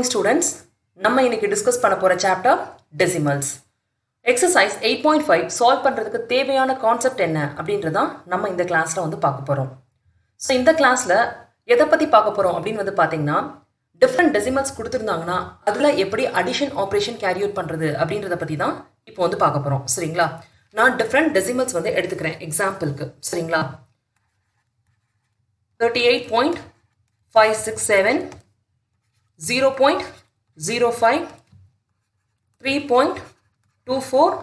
Students, நம்ம இன்னைக்கு discuss பண்ண போற சாப்டர் டெசிமல்ஸ். எக்ஸசைஸ் 8.5 சால்வ் பண்றதுக்கு தேவையான கான்செப்ட் என்ன அப்படின்றத நம்ம இந்த கிளாஸ்ல வந்து பார்க்க போறோம். ஸோ இந்த கிளாஸ்ல எதை பத்தி பார்க்க போறோம் அப்படின்னு வந்து பாத்தீங்கன்னா டிஃப்ரெண்ட் டெசிமல்ஸ் கொடுத்துருந்தாங்கன்னா அதுல எப்படி அடிஷன் ஆப்ரேஷன் கேரி அவுட் பண்றது அப்படின்றத பத்தி தான் இப்போ வந்து பார்க்க போறோம். சரிங்களா? நான் டிஃப்ரெண்ட் டெசிமல்ஸ் வந்து எடுத்துக்கிறேன் எக்ஸாம்பிளுக்கு. சரிங்களா? 38.567 0.05 3.24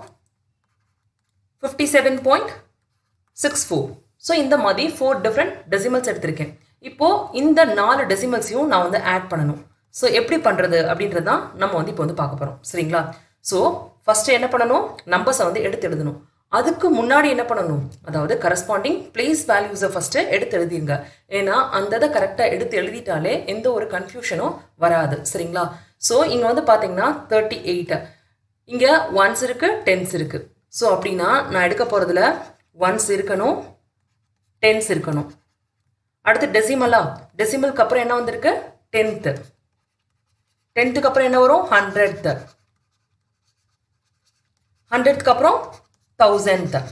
57.64. ஸோ இந்த மாதிரி 4 டிஃப்ரெண்ட் டெசிமல்ஸ் எடுத்திருக்கேன். இப்போ இந்த 4 டெசிமல்ஸையும் நான் வந்து ஆட் பண்ணணும். ஸோ எப்படி பண்ணுறது அப்படின்றது தான் நம்ம வந்து இப்போ வந்து பார்க்க போகிறோம். சரிங்களா? ஸோ ஃபஸ்ட்டு என்ன பண்ணணும், நம்பர்ஸை வந்து எடுத்து எழுதணும். அதுக்கு முன்னாடி என்ன பண்ணணும், அதாவது கரஸ்பாண்டிங் பிளேஸ் வேல்யூஸை ஃபஸ்ட்டு எடுத்து எழுதிங்க. ஏன்னா அந்த இதை கரெக்டாக எடுத்து எழுதிட்டாலே எந்த ஒரு கன்ஃபியூஷனும் வராது. சரிங்களா? ஸோ இங்கே வந்து பார்த்தீங்கன்னா 38, இங்கே ஒன்ஸ் இருக்குது, டென்ஸ் இருக்குது. ஸோ அப்படின்னா நான் எடுக்க போகிறதுல ஒன்ஸ் இருக்கணும், டென்ஸ் இருக்கணும். அடுத்து டெசிமலா, டெசிமலுக்கு அப்புறம் என்ன வந்திருக்கு, 10th. 10th அப்புறம் என்ன வரும், 100th. 100th அப்புறம் 1000th.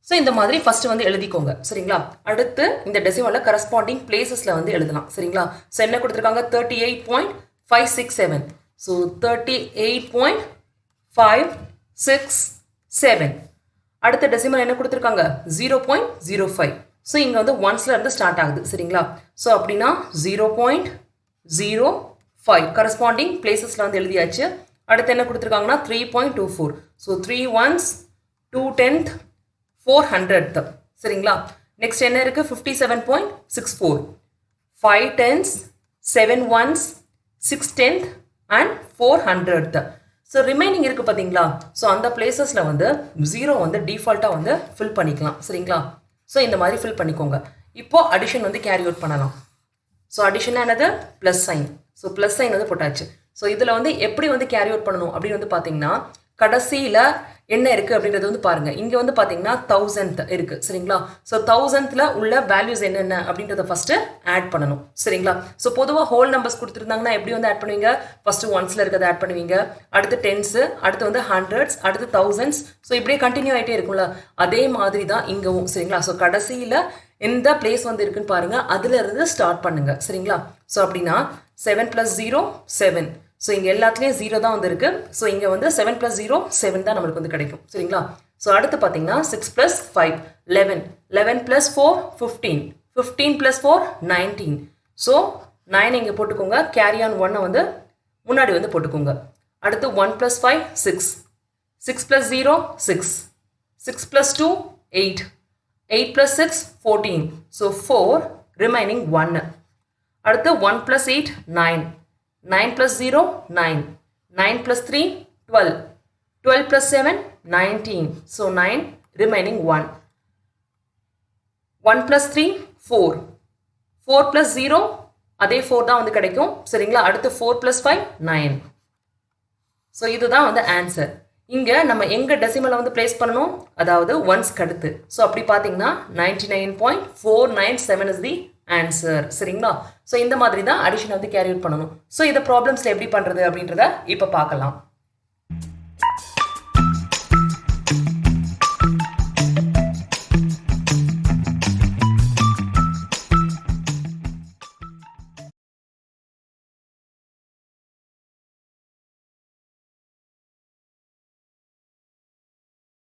ஸோ இந்த மாதிரி ஃபர்ஸ்ட் வந்து எழுதிக்கோங்க. சரிங்களா? அடுத்து இந்த டெசிமல்ல கரஸ்பாண்டிங் பிளேசஸ்ல வந்து எழுதலாம். சரிங்களா? ஸோ என்ன கொடுத்துருக்காங்க, 38.567. ஸோ 38.567. அடுத்த டெசிமல் என்ன கொடுத்துருக்காங்க, 0.05. ஸோ இங்கே வந்து ஒன்ஸ்ல இருந்து ஸ்டார்ட் ஆகுது. சரிங்களா? ஸோ அப்படின்னா 0.05 கரஸ்பாண்டிங் பிளேசஸ்ல வந்து எழுதியாச்சு. அடுத்து என்ன கொடுத்துருக்காங்கன்னா 3.24. So 3 ones 2 10th 400th. சரிங்களா? நெக்ஸ்ட் என்ன இருக்கு, 57.64. 5 10s 7 ones 6 10th and 400th. So remaining இருக்கு பார்த்தீங்களா? ஸோ அந்த பிளேசஸ்ல வந்து 0 வந்து டிஃபால்ட்டாக வந்து ஃபில் பண்ணிக்கலாம். சரிங்களா? ஸோ இந்த மாதிரி ஃபில் பண்ணிக்கோங்க. இப்போ அடிஷன் வந்து கேரி அவுட் பண்ணலாம். ஸோ அடிஷன் என்னது, plus sign. So plus sign வந்து போட்டாச்சு. ஸோ இதில் வந்து எப்படி வந்து கேரி அவுட் பண்ணணும் அப்படின்னு வந்து பார்த்தீங்கன்னா கடைசியில் என்ன இருக்குது அப்படின்றது வந்து பாருங்கள். இங்கே வந்து பார்த்தீங்கன்னா 1000th இருக்குது. சரிங்களா? ஸோ 1000th உள்ள வேல்யூஸ் என்னென்ன அப்படின்றத ஃபஸ்ட்டு ஆட் பண்ணணும். சரிங்களா? ஸோ பொதுவாக ஹோல் நம்பர்ஸ் கொடுத்துருந்தாங்கன்னா எப்படி வந்து ஆட் பண்ணுவீங்க, ஃபஸ்ட்டு ஒன்ஸில் இருக்கிறத ஆட் பண்ணுவீங்க, அடுத்து டென்ஸு, அடுத்து வந்து ஹண்ட்ரட்ஸ், அடுத்து தௌசண்ட்ஸ். ஸோ இப்படியே கண்டினியூ ஆகிட்டே இருக்கும்ல, அதே மாதிரி தான் இங்கவும். சரிங்களா? ஸோ கடைசியில் எந்த பிளேஸ் வந்து இருக்குன்னு பாருங்க, அதுல இருந்து ஸ்டார்ட் பண்ணுங்க. சரிங்களா? ஸோ அப்படின்னா 7 + 0 7. ஸோ இங்கே எல்லாத்துலேயும் 0 தான் வந்து இருக்கு. ஸோ இங்கே வந்து 7 + 0 7 தான் நம்மளுக்கு வந்து கிடைக்கும். சரிங்களா? ஸோ அடுத்து பார்த்தீங்கன்னா 6 + 5 11, 11 + 4 15, 15 + 4 19. ஸோ 9 இங்கே போட்டுக்கோங்க, கேரி ஆன் 1 வந்து முன்னாடி வந்து போட்டுக்கோங்க. அடுத்து 1 + 5 6, 6 + 0 6, 6 + 2 8, 8 + 6 14. So 4 remaining 1. அடுத்து 1 + 8 9, 9 + 0 9, 9 + 3 12, 12 + 7 19. So 9 remaining 1. 1 + 3 4, 4 + 0 அதே 4 தான் வந்து கிடைக்கும். சரிங்களா? அடுத்து 4 + 5 9. ஸோ இதுதான் வந்து ஆன்சர். இங்கே நம்ம எங்கே டெசிமலை வந்து பிளேஸ் பண்ணணும், அதாவது ஒன்ஸ்க்கு அடுத்து. ஸோ அப்படி பார்த்தீங்கன்னா 99.497 இஸ் தி ஆன்சர். சரிங்களா? ஸோ இந்த மாதிரி தான் அடிஷன் வந்து கேரி அவுட் பண்ணணும். ஸோ இதை ப்ராப்ளம்ஸில் எப்படி பண்ணுறது அப்படின்றத இப்போ பார்க்கலாம்.